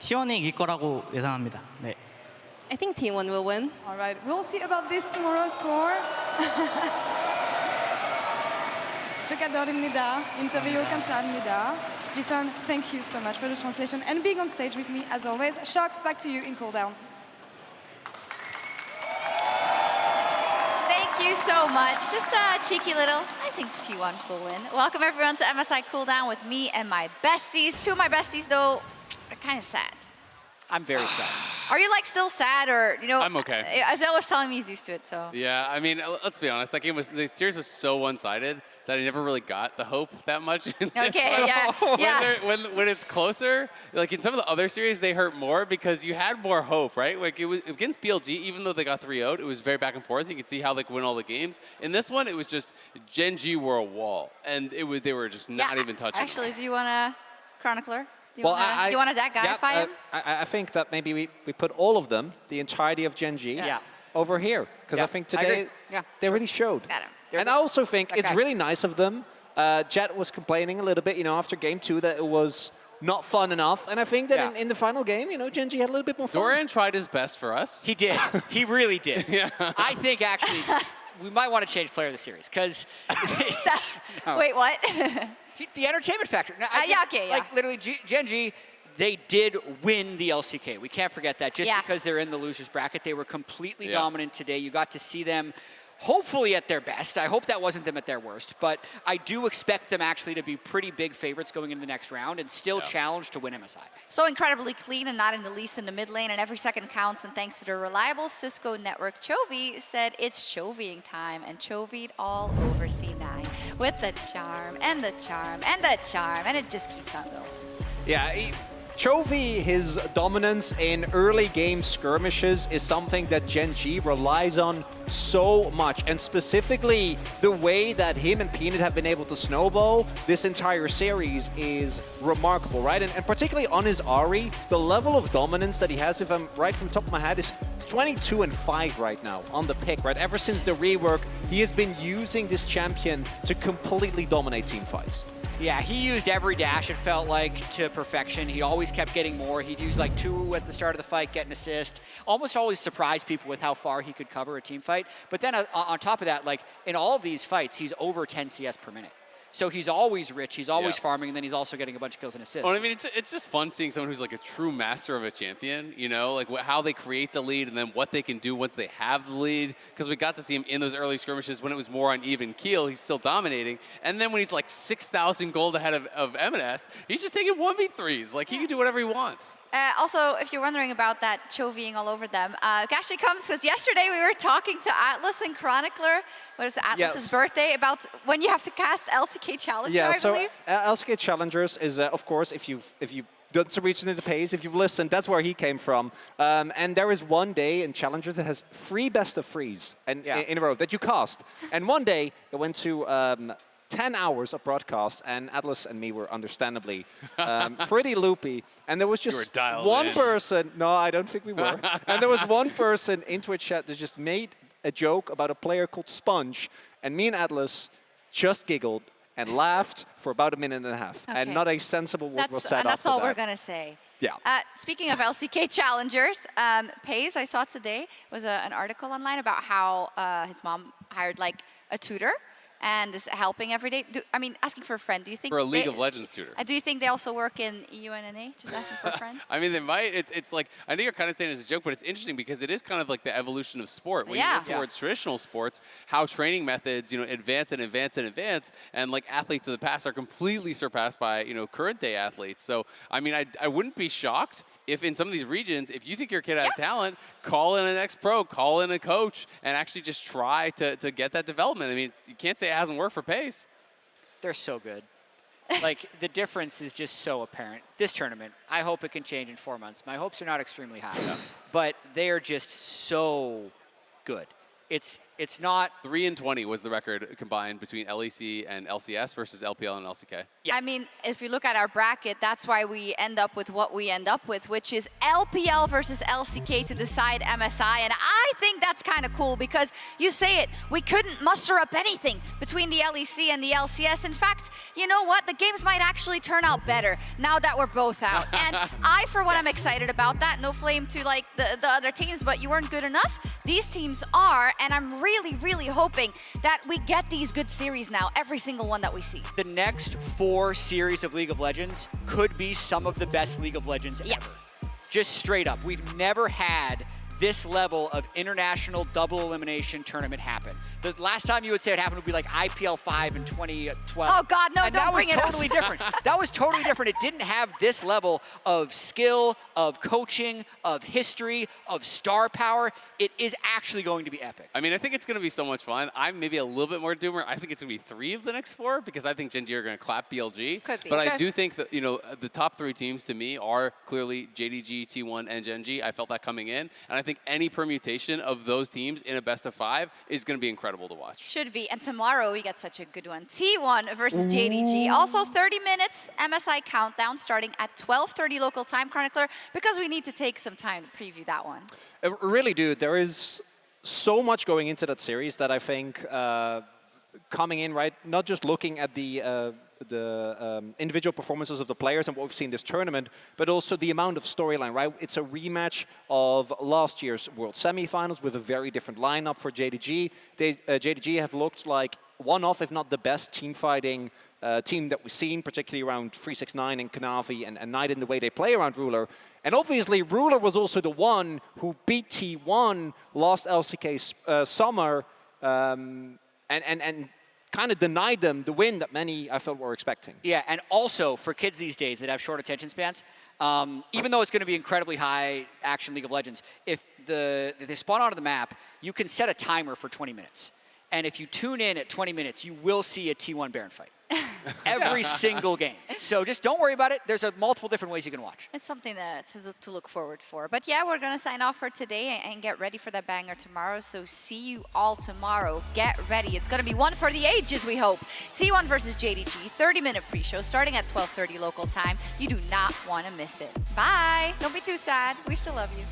T1이 이길 거라고 예상합니다. 네. I think T1 will win. All right, we'll see about this tomorrow's score. 축하드립니다. 인터뷰 감사합니다. Jason, thank you so much for the translation and being on stage with me as always. Sharks, back to you in cooldown. Thank you so much. Just a cheeky little, I think T1 will win. Welcome everyone to MSI Cooldown with me and my besties. Two of my besties though are kind of sad. I'm very sad. Are you like still sad or, you know? I'm okay. Azelle was telling me he's used to it, so. Yeah, I mean, let's be honest. The series was so one-sided that I never really got the hope that much. In this Okay, yeah. When it's closer, like in some of the other series, they hurt more because you had more hope, right? Like it was against BLG, even though they got 3-0'd, it was very back and forth. You could see how they could win all the games. In this one, it was just Gen.G were a wall, and they were just not even touching. Actually, do you want a chronicler? Do you Well, want to that guy him? I think that maybe we put all of them, the entirety of Gen.G, over here. Because I think today they really showed. Got him. And I also think it's really nice of them. Jet was complaining a little bit, you know, after game 2 that it was not fun enough. And I think that in the final game, you know, Gen.G had a little bit more fun. Dorian tried his best for us. He did. He really did. I think actually we might want to change player of the series because. Wait, what? The entertainment factor. Now, Like literally, Gen.G, they did win the LCK. We can't forget that. Just because they're in the losers bracket, they were completely dominant today. You got to see them. Hopefully at their best. I hope that wasn't them at their worst, but I do expect them actually to be pretty big favorites going into the next round and still challenge to win MSI. So incredibly clean and not in the least in the mid lane, and every second counts, and thanks to the reliable Cisco network, Chovy said it's Chovying time, and Chovy'd all over C9 with the charm, and the charm, and the charm, and it just keeps on going. Yeah, Chovy, his dominance in early game skirmishes is something that Gen.G relies on so much, and specifically the way that him and Peanut have been able to snowball this entire series is remarkable, right? And particularly on his Ahri, the level of dominance that he has, if I'm right from the top of my head, is 22-5 right now on the pick, right? Ever since the rework, he has been using this champion to completely dominate team fights. Yeah, he used every dash, it felt like, to perfection. He always kept getting more. He'd use like 2 at the start of the fight, get an assist. Almost always surprised people with how far he could cover a team fight. But then on top of that, like in all of these fights, he's over 10 CS per minute. So he's always rich, he's always farming, and then he's also getting a bunch of kills and assists. Well, I mean, it's just fun seeing someone who's like a true master of a champion, you know, like how they create the lead and then what they can do once they have the lead. Because we got to see him in those early skirmishes when it was more on even keel, he's still dominating. And then when he's like 6,000 gold ahead of M&S, he's just taking 1v3s. Like, he can do whatever he wants. Also, if you're wondering about that Chovying all over them, actually comes because yesterday we were talking to Atlas and Chronicler. What is it, Atlas's birthday? About when you have to cast LCK Challenger, I believe. LCK Challengers is, of course, if you've done some research into the page, if you've listened, that's where he came from. And there is one day in Challengers that has 3 best of 3s in a row that you cast. And one day it went to 10 hours of broadcast, and Atlas and me were understandably pretty loopy. And there was just one person. No, I don't think we were. And there was one person in Twitch chat that just made a joke about a player called Sponge, and me and Atlas just giggled and laughed for about 1.5 minutes, and not a sensible word was said after that. That's all we're gonna say. Yeah. Speaking of LCK challengers, Pays, I saw today, was an article online about how his mom hired like a tutor and is helping every day. Asking for a friend. Do you think for a League of Legends tutor? Do you think they also work in UNNA? Just asking for a friend. I mean, they might. It's like, I think you're kind of saying it as a joke, but it's interesting because it is kind of like the evolution of sport. When you look towards traditional sports, how training methods, advance and advance and advance, and like athletes of the past are completely surpassed by current day athletes. So I mean, I wouldn't be shocked if in some of these regions, if you think your kid has talent, call in an ex-pro, call in a coach, and actually just try to get that development. I mean, you can't say it hasn't worked for Pace. They're so good. Like, the difference is just so apparent. This tournament, I hope it can change in 4 months. My hopes are not extremely high, but they are just so good. It's not... 3-20 was the record combined between LEC and LCS versus LPL and LCK. Yeah. I mean, if you look at our bracket, that's why we end up with what we end up with, which is LPL versus LCK to decide MSI. And I think that's kind of cool because you say it, we couldn't muster up anything between the LEC and the LCS. In fact, you know what? The games might actually turn out better now that we're both out. And I, for one, am excited about that. No flame to like the other teams, but you weren't good enough. These teams are, and I'm really, really hoping that we get these good series now, every single one that we see. The next 4 series of League of Legends could be some of the best League of Legends ever. Just straight up. We've never had this level of international double elimination tournament happen. The last time you would say it happened would be like IPL 5 in 2012. Oh God, no, and don't bring it up. That was totally different. That was totally different. It didn't have this level of skill, of coaching, of history, of star power. It is actually going to be epic. I mean, I think it's going to be so much fun. I'm maybe a little bit more doomer. I think it's going to be 3 of the next 4 because I think Gen.G are going to clap BLG. Could be. But I do think that, the top 3 teams to me are clearly JDG, T1, and Gen.G. I felt that coming in. And I think any permutation of those teams in a best of 5 is going to be incredible to watch. Should be. And tomorrow we get such a good one. T1 versus JDG. Also 30 minutes MSI countdown starting at 12:30 local time, Chronicler, because we need to take some time to preview that one. Really, dude, there is so much going into that series that I think coming in, right, not just looking at the individual performances of the players and what we've seen this tournament, but also the amount of storyline, right? It's a rematch of last year's World Semifinals with a very different lineup for Gen.G. Gen.G have looked like one of, if not the best, team fighting team that we've seen, particularly around 369 and Kanavi and Knight in the way they play around Ruler. And obviously, Ruler was also the one who beat T1 last LCK summer and kind of denied them the win that many, I felt, were expecting. Yeah, and also for kids these days that have short attention spans, even though it's going to be incredibly high action League of Legends, if they spawn onto the map, you can set a timer for 20 minutes. And if you tune in at 20 minutes, you will see a T1 Baron fight. Every single game. So just don't worry about it. There's multiple different ways you can watch. It's something to look forward for. But yeah, we're going to sign off for today and get ready for that banger tomorrow. So see you all tomorrow. Get ready. It's going to be one for the ages, we hope. T1 versus Gen.G, 30-minute pre-show starting at 12:30 local time. You do not want to miss it. Bye. Don't be too sad. We still love you.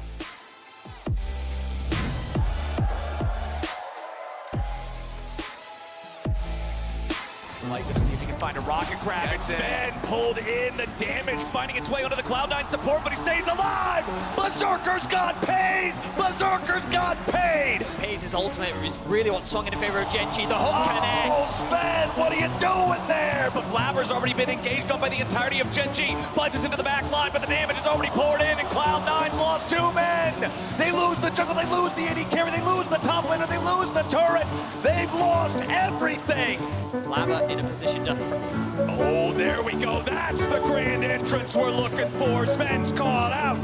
Like to see if he can find a rocket grab. It's Sven pulled in, the damage finding its way onto the Cloud9 support, but he stays alive! Berserker's got pays! Berserker's got paid! Pays' ultimate is really what swung in favor of Gen.G. The hook connects! Sven, what are you doing there? But Blabber's already been engaged on by the entirety of Gen.G. Plunges into the back line, but the damage is already poured in, and Cloud9's lost 2 men! They lose the jungle, they lose the AD carry, they lose the top laner, they lose the turret! They've lost everything! Blabber in a position to... Oh, there we go. That's the grand entrance we're looking for. Sven's called out.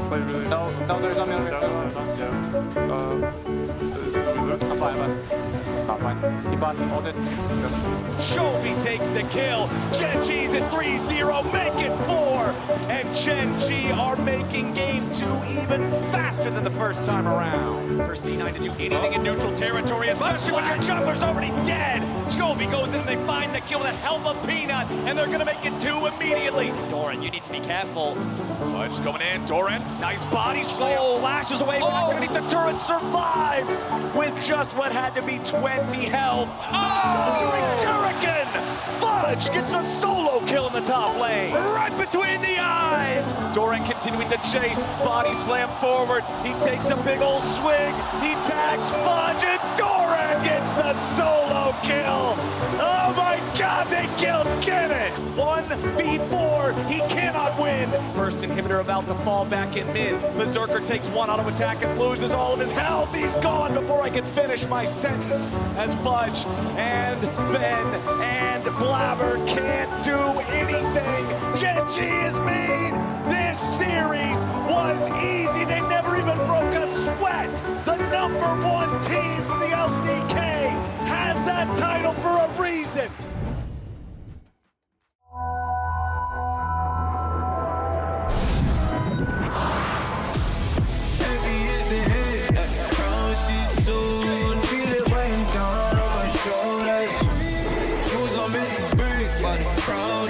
Chovy takes the kill. Gen.G's at 3-0, make it 4. And Gen.G are making game 2 even faster than the first time around. For C9 to do anything in neutral territory, especially when your jungler's already dead. Chovy goes in and they find the kill with the help of Peanut, and they're gonna make it 2 immediately. Doran, you need to be careful. Fudge coming in, Doran, nice body slam, flashes away back underneath the turret, survives with just what had to be 20 health. Oh! Shuriken! Fudge gets a solo kill in the top lane, right between the eyes. Doran continuing to chase, body slam forward. He takes a big old swing. He tags Fudge, and Doran gets the solo kill. Oh my God, they killed Kemet. 1v4, he cannot win. First inhibitor about to fall back in mid. Berserker takes 1 auto attack and loses all of his health. He's gone before I can finish my sentence. As Fudge and Sven and Blabber can't do anything. Gen.G is mean. This series was easy. They never even broke a sweat. The #1 team from the LCK has that title for a reason. Heavy is the head, like a crown sheet soon. Feel it weighing down on my shoulders. Shoes on many break by the crowd.